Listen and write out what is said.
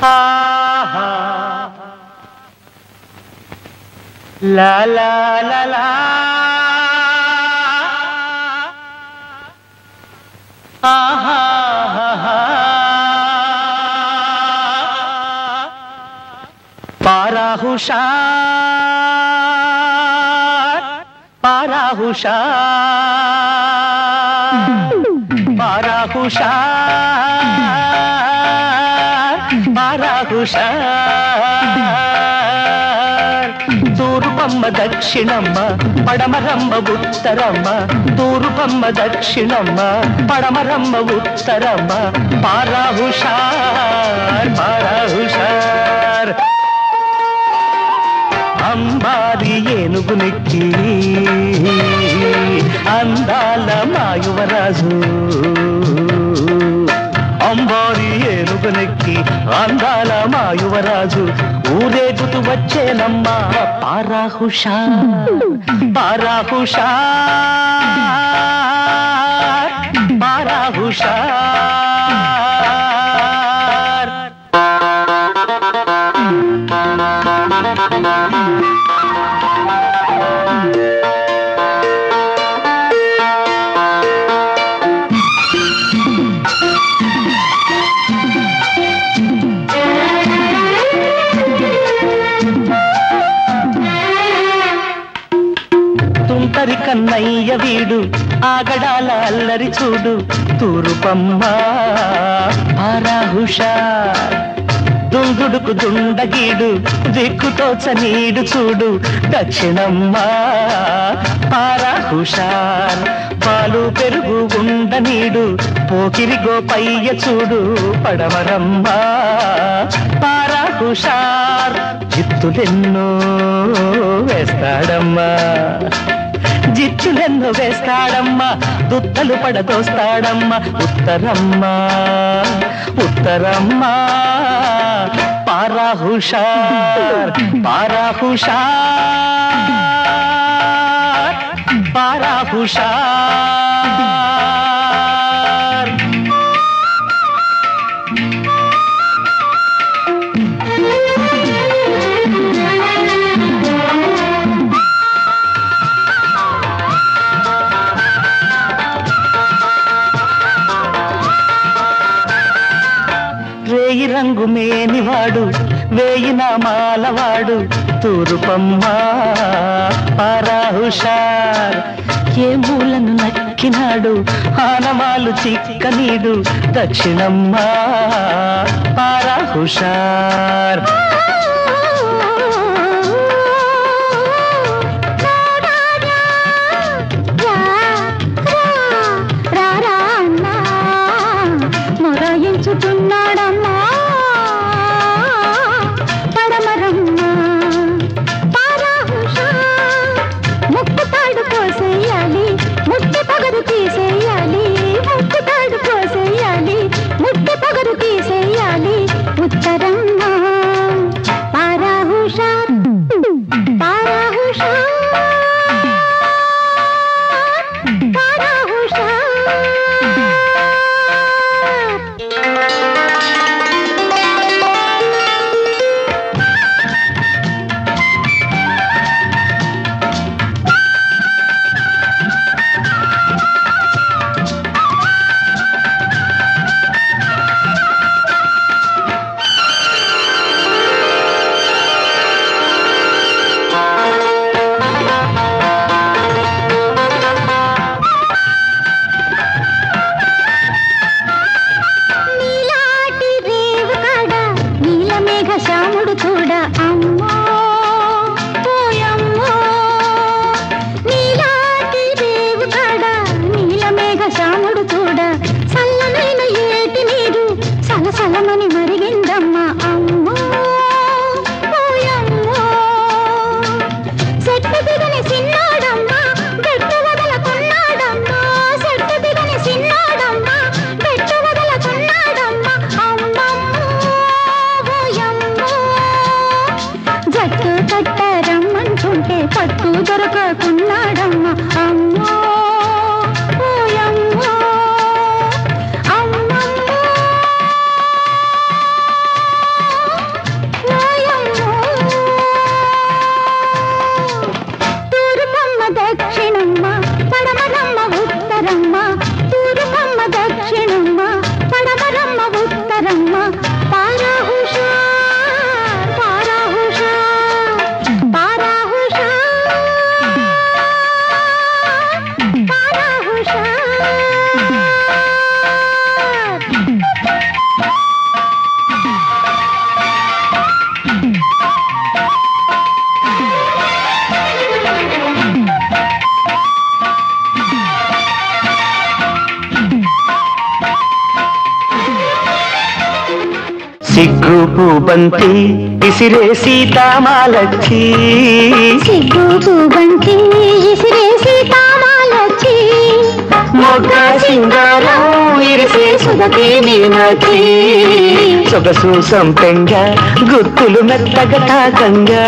ఆహా లా లా లా లా ఆహా పారా హుషార్ పారా హుషార్ పారా హుషార్ పారా హుషార్ తూర్పమ్మ దక్షిణమ్మ పడమరమ్మ ఉత్తరమ్మ తూర్పమ్మ దక్షిణమ్మ పడమరమ్మ ఉత్తరమ్మ పారా హుషార్ పారా హుషార్ అంబారి ఏనుగు నెక్కి అందాల మాయువరాజు అంబారి ఏనుగు నెక్కి అందాల మాయువరాజు ఊరేగుతూ వచ్చేనమ్మా పారా హుషార్ పారా హుషార్ పారా హుషార్ తుంటరి కన్నయ్య వీడు ఆగడాల అల్లరి చూడు తూరుపమ్మ పారా హుషార్ దుందుడుకు దుండగీడు దిక్కుతోచ నీడు చూడు దక్షిణమ్మ పారా హుషార్ పాలు పెరుగు ఉండ నీడు పోకిరి గోపయ్య చూడు పడమరమ్మ పారా హుషార్ జిత్తులెన్నో వేస్తాడమ్మా జిత్తులెన్నో వేస్తాడమ్మా దుత్తలు పడదోస్తాడమ్మా ఉత్తరమ్మ ఉత్తరమ్మ పారా హుషార్ పారా హుషార్ పారా హుషార్ వేయి రంగు మేనివాడు వేయి నామాలవాడు తూరుపమ్మ పారా హుషార్ ఏ మూలను నక్కినాడు ఆనమాలు చిక్కనీడు దక్షిణమ్మ పారా హుషార్ మొరాయించుతున్నాడమ్మా పడమరమ్మ పారా హుషార్ ముక్కుతాడు పోసేయాలి ముట్టి పగరు తీసేయాలి ముక్కుతాడు పోసేయాలి ముట్టి పగరు తీసేయాలి ఉత్తరమ్మ సిగ్గు పూబంతి ఇసిరే సీతామాలచ్చి సిగ్గు పూబంతి ఇసిరే సీతామాలచ్చి మొగ్గ సింగారం ఇరిసే సుధకే మీనాచి సొగసు సంపెంగా గుర్తులు మెత్తగా తాకంగా